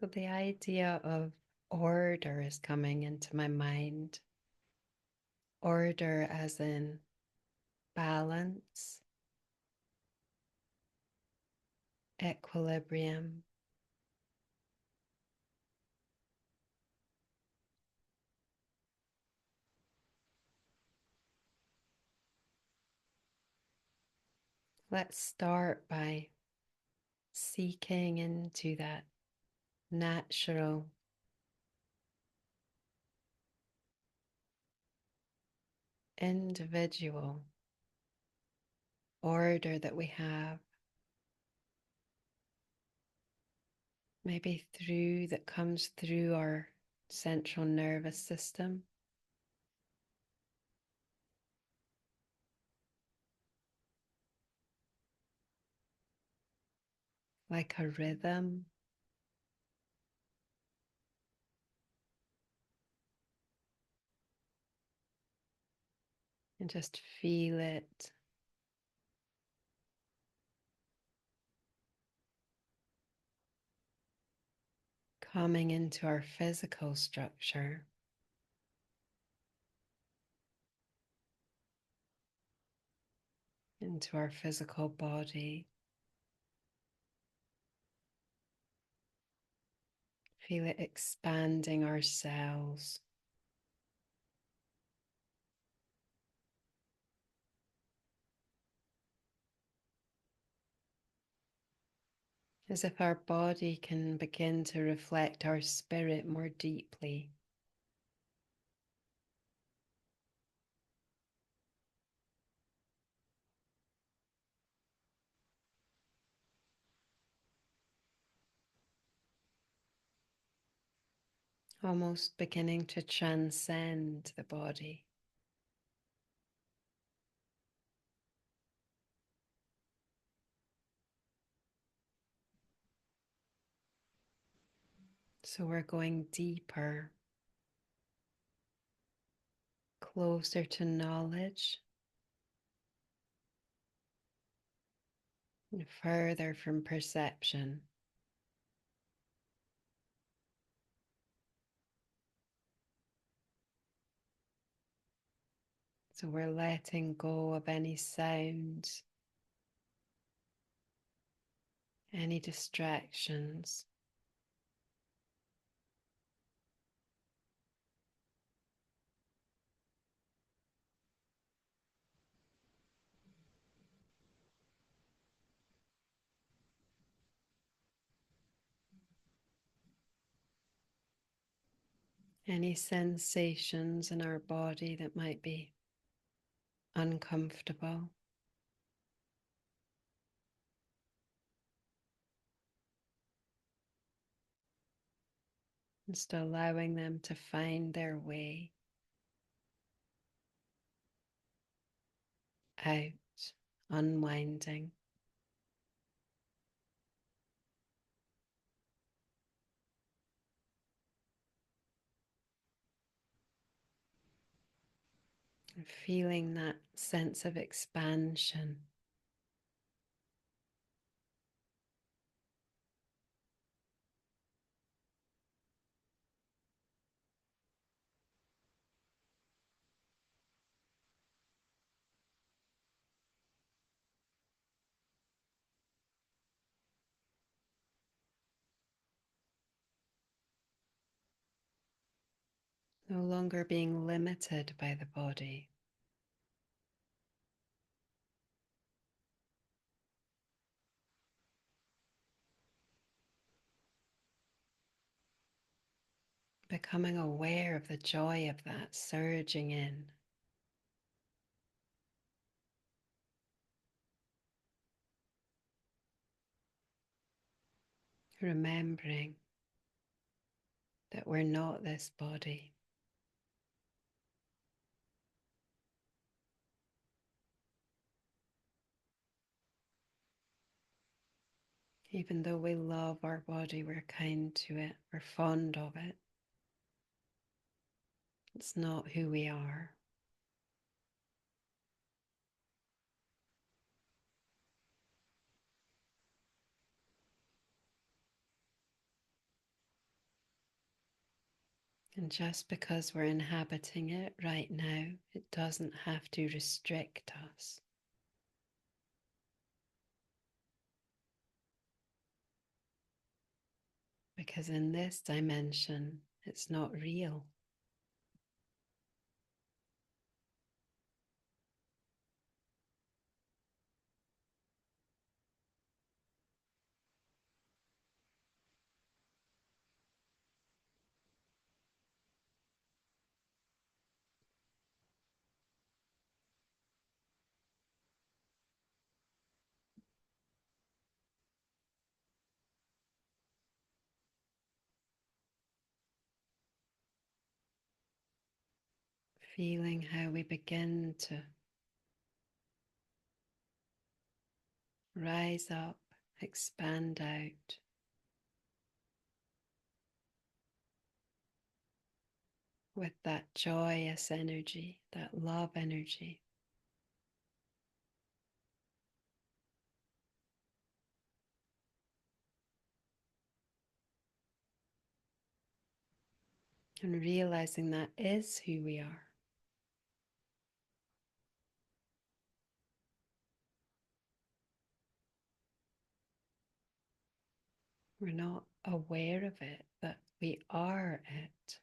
So the idea of order is coming into my mind. Order as in balance, equilibrium. Let's start by seeking into that natural, individual order that we have, maybe through that comes through our central nervous system, like a rhythm. And just feel it coming into our physical structure, into our physical body. Feel it expanding our cells, as if our body can begin to reflect our spirit more deeply. Almost beginning to transcend the body. So we're going deeper, closer to knowledge, and further from perception. So we're letting go of any sounds, any distractions. Any sensations in our body that might be uncomfortable, just allowing them to find their way out, unwinding, and feeling that sense of expansion. No longer being limited by the body, becoming aware of the joy of that surging in, remembering that we're not this body. Even though we love our body, we're kind to it, we're fond of it. It's not who we are. And just because we're inhabiting it right now, it doesn't have to restrict us. Because in this dimension, it's not real. Feeling how we begin to rise up, expand out with that joyous energy, that love energy. And realizing that is who we are. We're not aware of it, but we are it.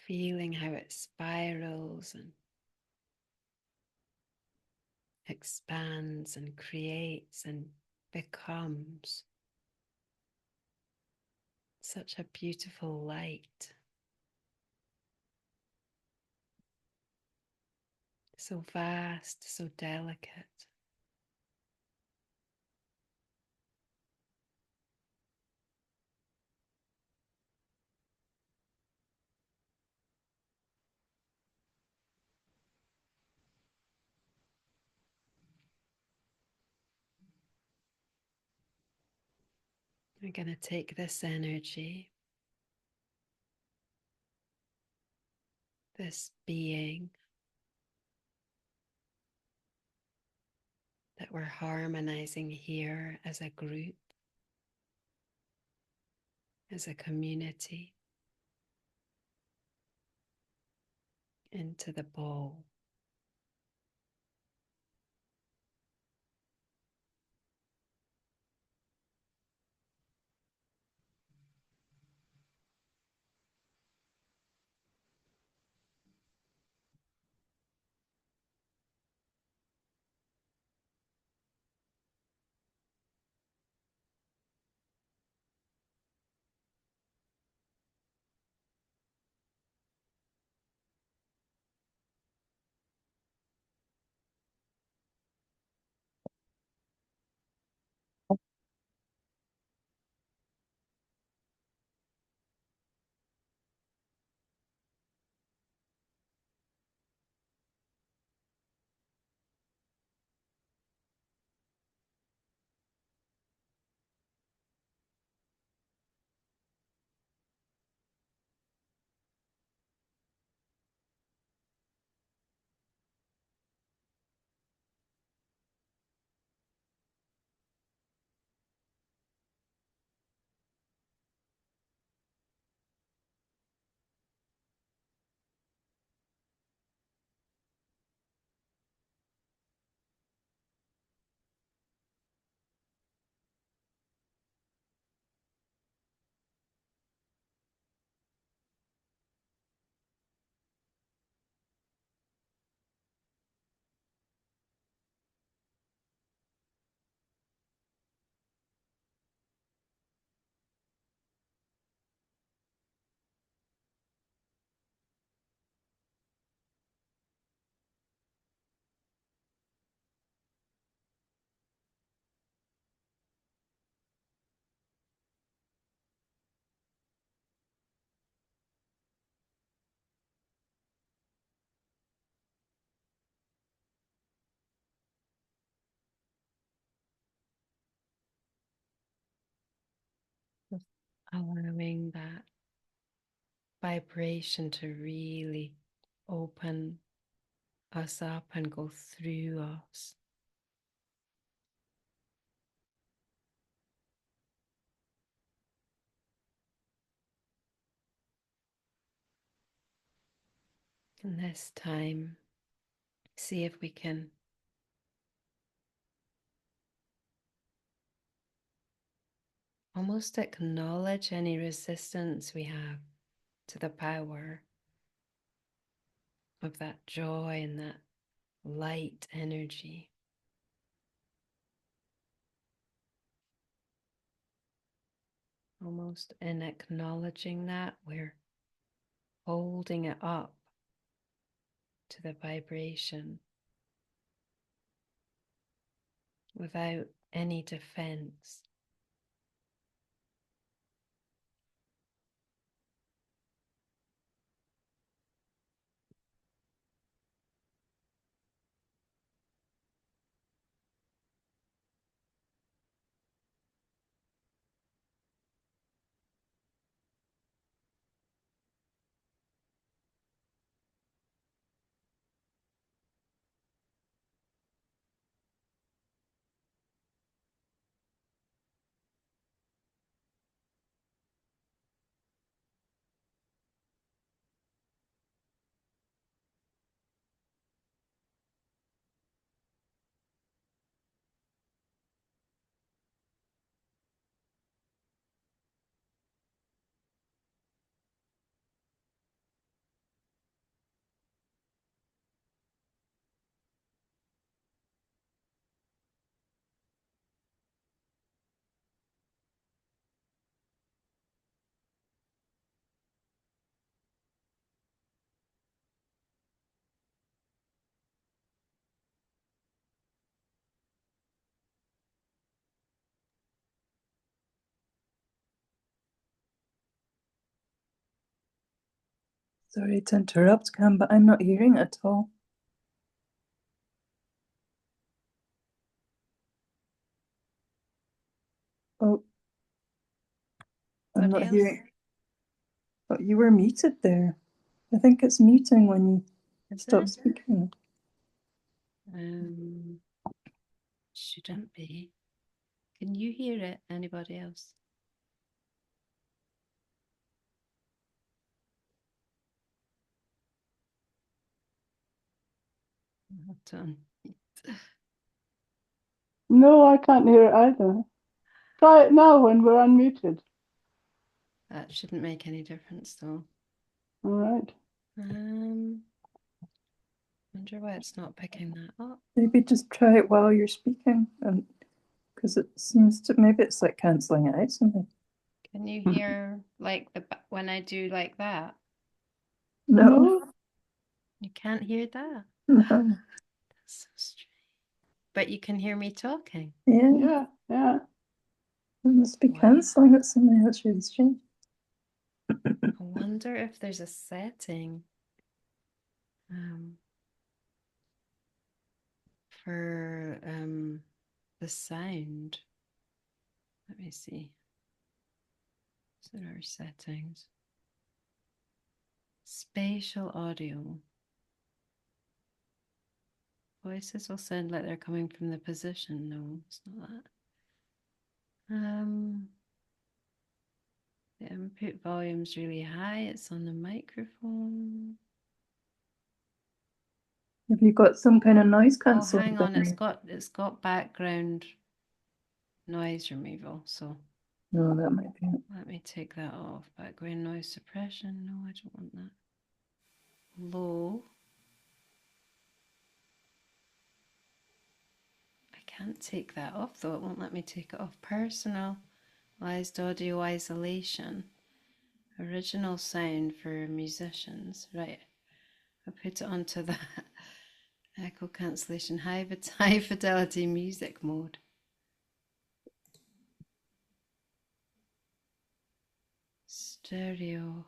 Feeling how it spirals and expands and creates and becomes such a beautiful light. So vast, so delicate. We're going to take this energy, this being that we're harmonizing here as a group, as a community, into the bowl. Just allowing that vibration to really open us up and go through us. And this time, see if we can almost acknowledge any resistance we have to the power of that joy and that light energy. Almost in acknowledging that, we're holding it up to the vibration without any defense. Sorry to interrupt, Cam, but I'm not hearing it at all. Oh, I'm not hearing. Oh, you were muted there. I think it's muting when you stop speaking. Shouldn't be. Can you hear it? Anybody else? No, I can't hear it either. Try it now when we're unmuted. That shouldn't make any difference though. All right. Wonder why it's not picking that up. Maybe just try it while you're speaking, and because it seems to, maybe it's like cancelling it out something. Can you hear like when I do like that? No. You can't hear that? No. That's so strange. But you can hear me talking. Yeah. It must be cancelling it something. That's really strange. I wonder if there's a setting for the sound. Let me see. So there are settings. Spatial audio. Voices will sound like they're coming from the position. No, it's not that. The input volume's really high. It's on the microphone. Have you got some kind of noise cancelling? Oh, hang on. It's got background noise removal. So no, that might be it. Let me take that off. Background noise suppression. No, I don't want that. Low. I can't take that off though. It won't let me take it off. Personalized audio isolation. Original sound for musicians. Right. I put it onto that. Echo cancellation. High fidelity music mode. Stereo.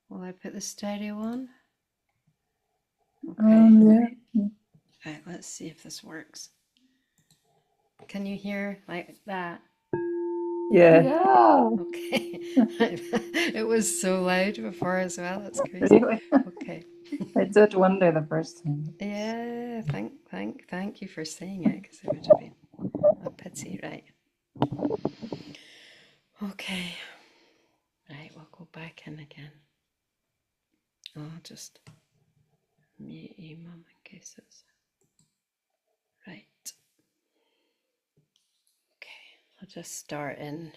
Will I put the stereo on? Okay. Yeah. Right, let's see if this works. Can you hear like that? Yeah. Okay. It was so loud before as well. That's crazy. Really? Okay. I did wonder the first time. Yeah, thank you for saying it, because it would have been a pity, right? Okay, right, we'll go back in again. I'll just mute you, Mum, in case it's right. Okay, I'll just start in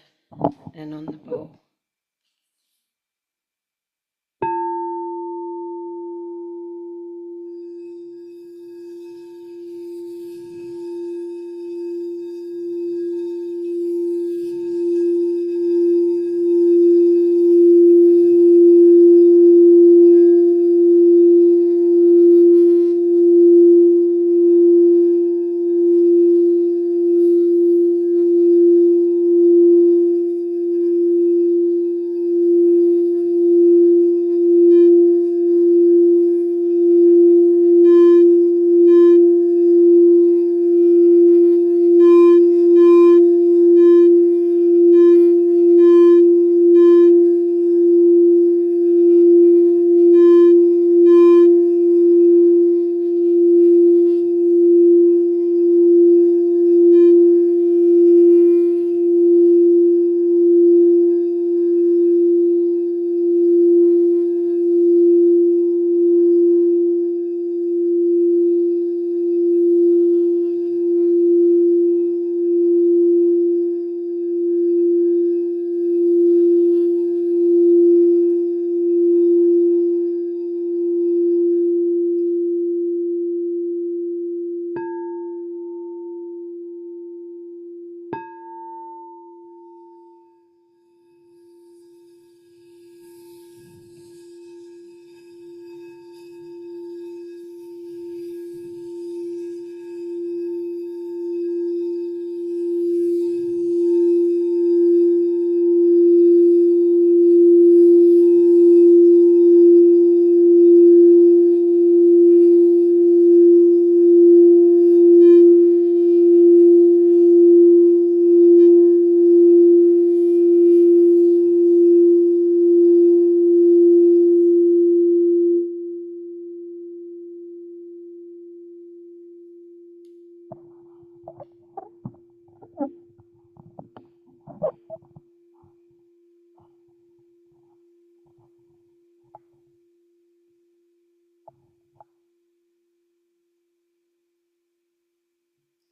on the bow.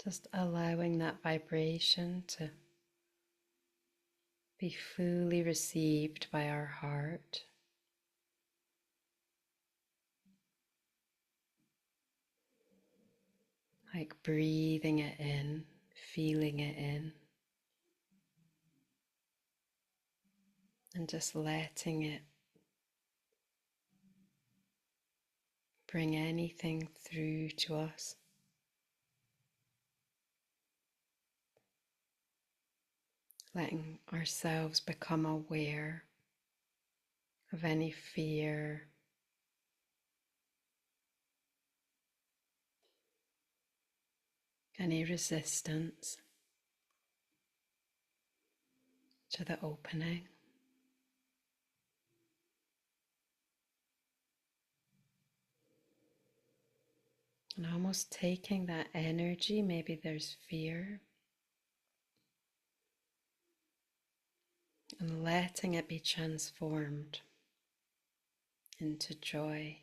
Just allowing that vibration to be fully received by our heart. Like breathing it in, feeling it in, and just letting it bring anything through to us. Letting ourselves become aware of any fear, any resistance to the opening. And almost taking that energy, maybe there's fear, and letting it be transformed into joy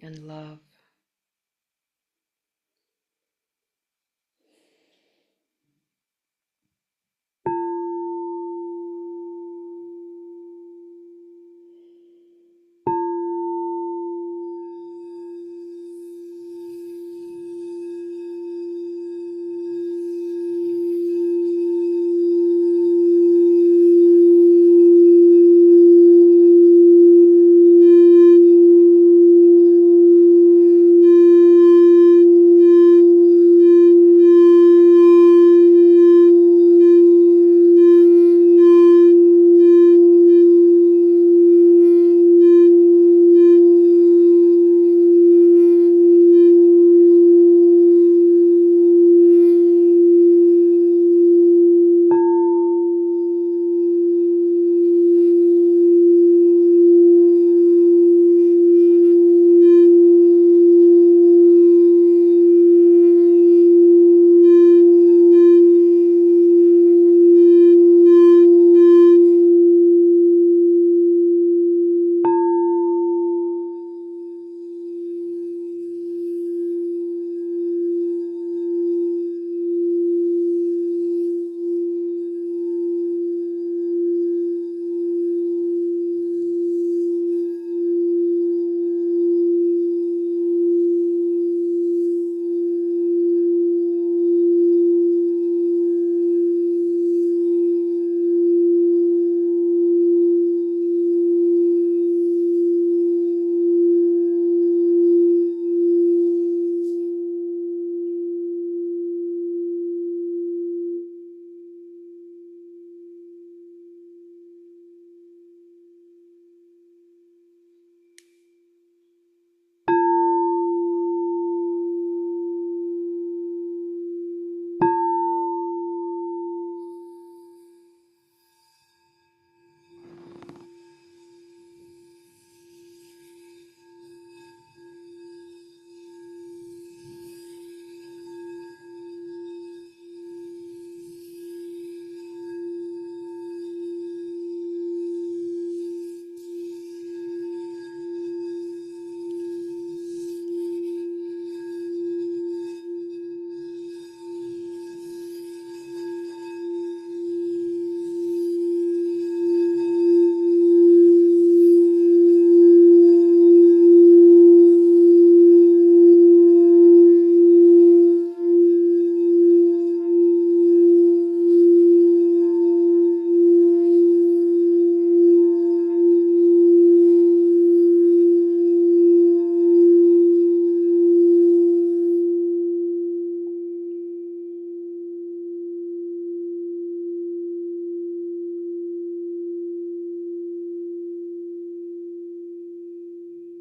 and love.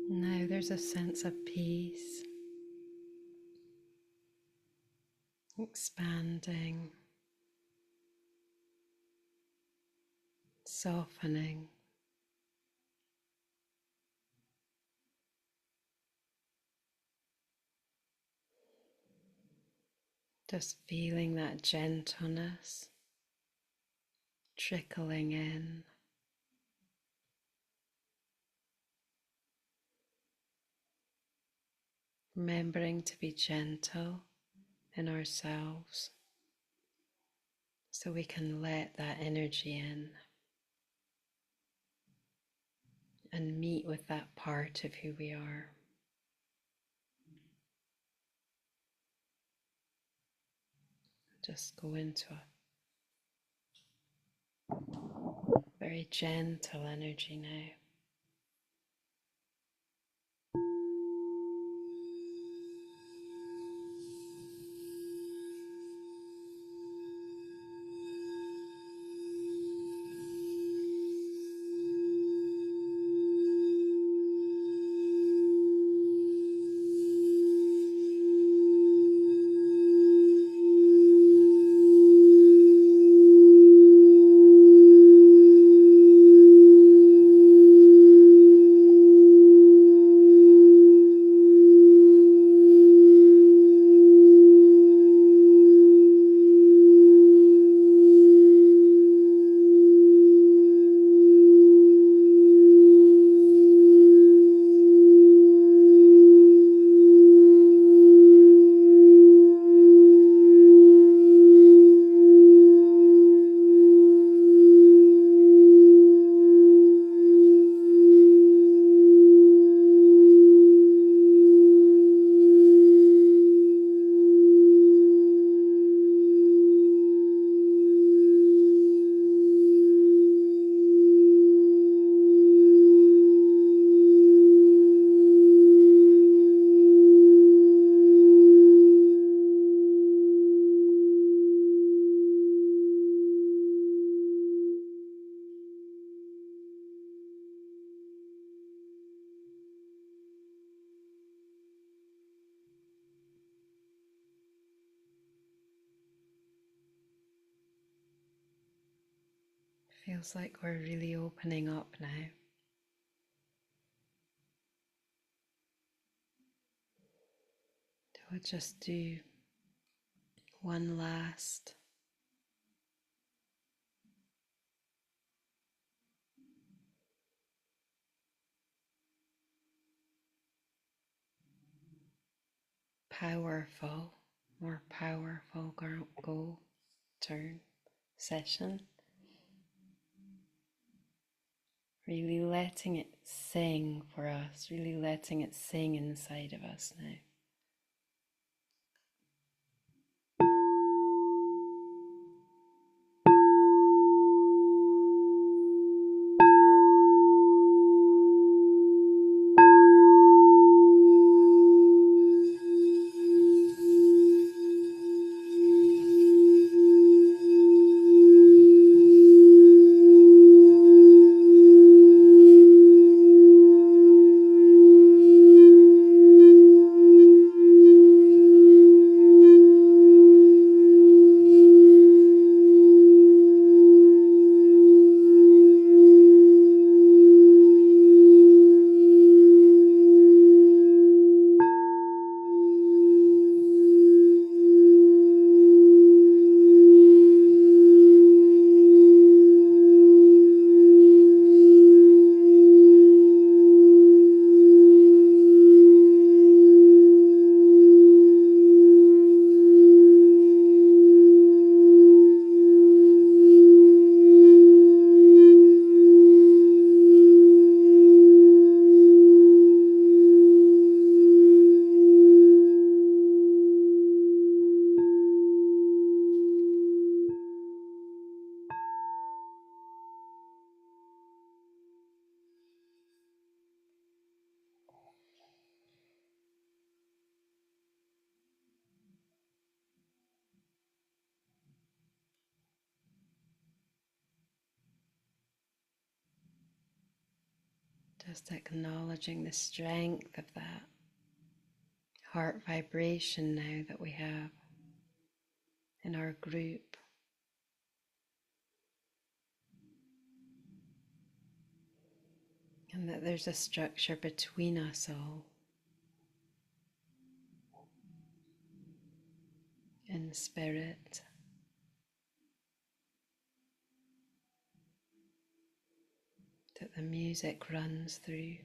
Now there's a sense of peace, expanding, softening. Just feeling that gentleness trickling in. Remembering to be gentle in ourselves so we can let that energy in and meet with that part of who we are. Just go into a very gentle energy now. Feels like we're really opening up now. We'll just do one last powerful, more powerful goal turn session. Really letting it sing for us, really letting it sing inside of us now. Just acknowledging the strength of that heart vibration now that we have in our group. And that there's a structure between us all in spirit. That the music runs through.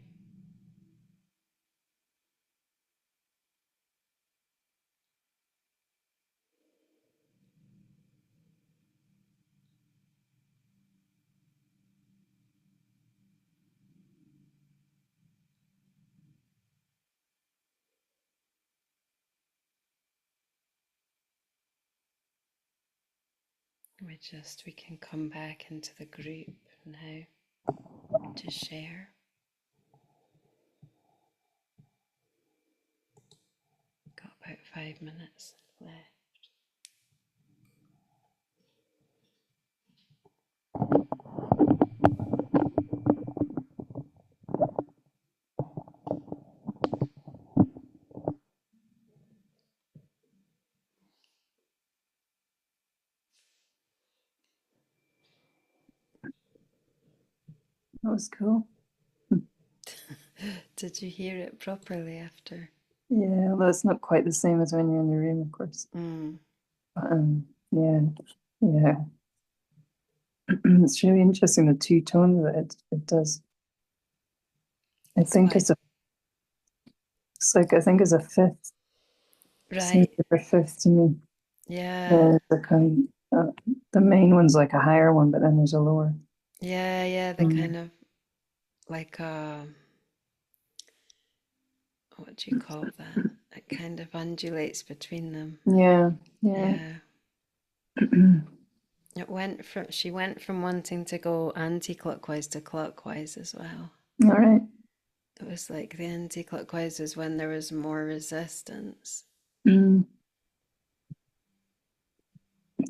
We can come back into the group now to share. Got about 5 minutes left. That was cool. Did you hear it properly after? Yeah, although it's not quite the same as when you're in the room, of course. But yeah, yeah. It's really interesting the two tone that it does. I think it's like I think it's a fifth. Seems right. like a fifth to me. Yeah. The main one's like a higher one, but then there's a lower. Yeah. The kind of like what do you call that? It kind of undulates between them. Yeah. Yeah. She went from wanting to go anti-clockwise to clockwise as well. All right. It was like the anti-clockwise was when there was more resistance. Yeah,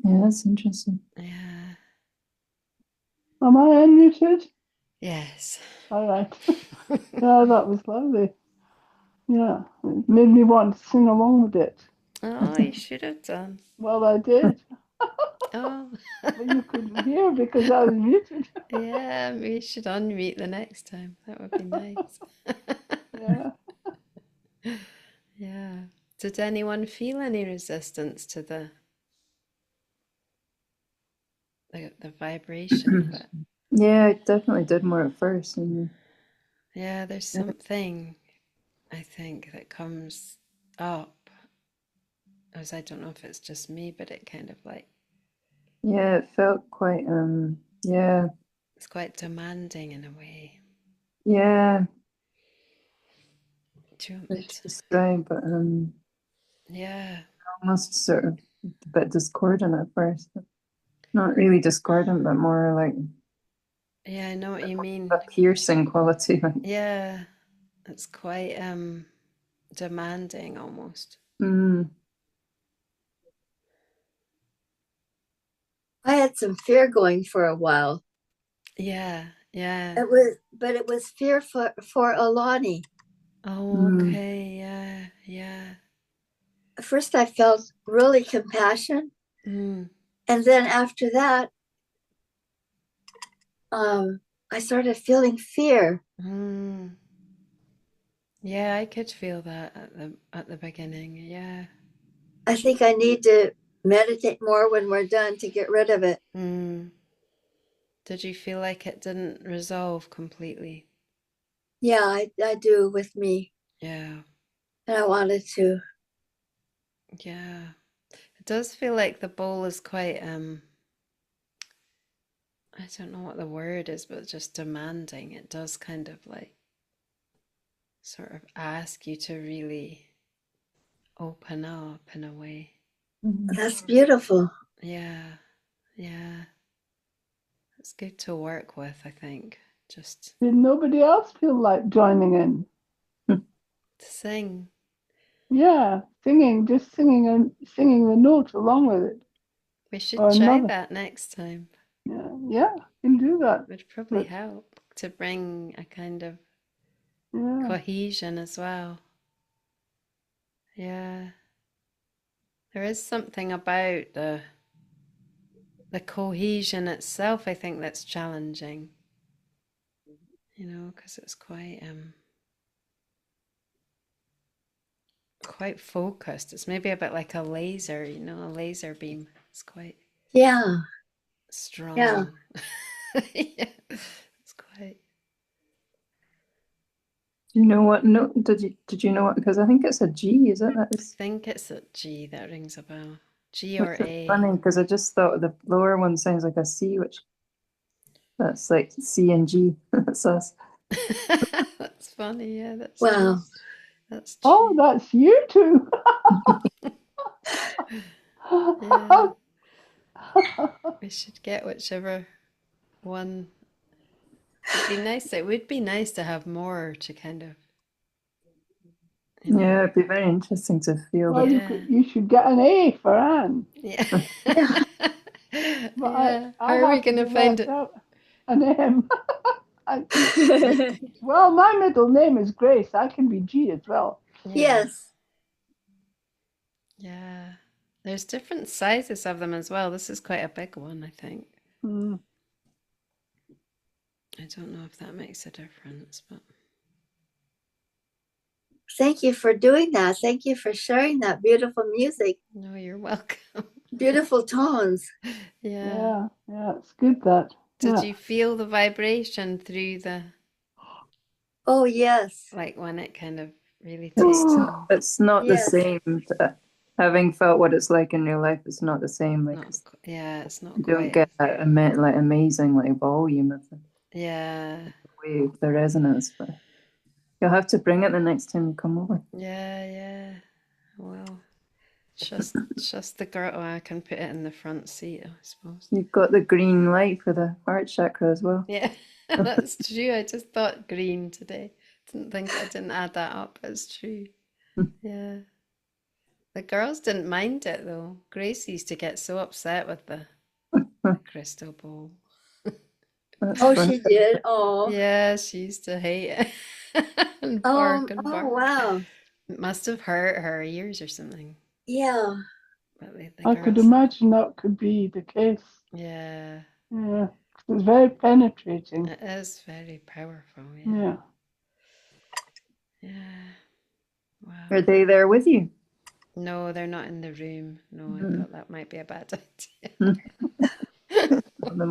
that's interesting. Yeah. Am I unmuted? Yes. All right. Yeah, that was lovely. Yeah, it made me want to sing along with it. Oh, you should have done. Well, I did, Oh. but you couldn't hear because I was muted. Yeah, we should unmute the next time. That would be nice. Yeah. Yeah. Did anyone feel any resistance to the vibration of it? Yeah, I definitely did more at first. Yeah, there's something I think that comes up, as I don't know if it's just me, but it kind of like yeah, it felt quite yeah. it's quite demanding in a way. Yeah, Do you want I me should to? describe, but Yeah. almost sort of a bit discordant at first. Not really discordant, but more like Yeah, I know what you a mean. piercing quality. Like, Yeah, it's quite demanding almost. mm, I had some fear going for a while. Yeah. But it was fear for Alani. Oh, okay. Yeah. At first, I felt really compassion, Mm. and then after that, I started feeling fear. Mm. Yeah, I could feel that at the beginning. Yeah. I think I need to meditate more when we're done to get rid of it. Mm. Did you feel like it didn't resolve completely? Yeah, I do with me, Yeah. and I wanted to. Yeah. It does feel like the bowl is quite I don't know what the word is, but just demanding. It does kind of like sort of ask you to really open up in a way. That's beautiful. Yeah. It's good to work with, I think. Just Did nobody else feel like joining in? to sing. Yeah, singing, just singing and singing the note along with it, We should or try another. that next time. Yeah, you can do that. Would probably But help to bring a kind of Yeah. cohesion as well. Yeah. There is something about the cohesion itself, I think, that's challenging. You know, because it's quite focused. It's maybe a bit like a laser, you know, a laser beam. It's quite Yeah. Yeah. strong. Yeah, it's quite. Do you know what note did you know what? Because I think it's a G, is it? That I is, think it's a G that rings a bell. G which or is A. funny because I just thought the lower one sounds like a C, which that's like C and G. That's us. That's funny. Yeah, that's true. Wow. That's Oh, true. that's you two. Yeah, we should get whichever one. It'd be nice. It would be nice to have more to kind of, you know. Yeah, it'd be very interesting to feel Well, the. Yeah. you should get an A for Anne, Yeah. Yeah. but Yeah. How I are we have to going be to find left it? out. An M. Well, my middle name is Grace. I can be G as well. Yeah. Yes. Yeah. There's different sizes of them as well. This is quite a big one, I think. Mm. I don't know if that makes a difference, but Thank you for doing that. Thank you for sharing that beautiful music, no, you're welcome. beautiful tones. Yeah. Yeah, it's good that. Did Yeah. you feel the vibration through Oh, yes. like when it kind of really It's takes hold? it's not the Yes. same. Having felt what it's like in real life, it's not the same. Like Not, yeah, it's not you don't quite get as, that like amazing like volume of the yeah, wave, the resonance. But you'll have to bring it the next time you come over. yeah. Well, just the girl. Oh, I can put it in the front seat, I suppose. You've got the green light for the heart chakra as well. Yeah, that's true. I just thought green today. I didn't add that up. It's true. Yeah. The girls didn't mind it though. Grace used to get so upset with the crystal ball. That's Oh, fun. she did. Oh. Yeah, she used to hate it and bark and Oh, bark. wow. It must have hurt her ears or something. Yeah. But the I could girls, imagine that could be the case. yeah, Yeah. It's very penetrating. it is very powerful. Yeah, Yeah. yeah. Are Wow. they there with you? No, they're not in the room. No, I Mhm. thought that might be a bad idea. On the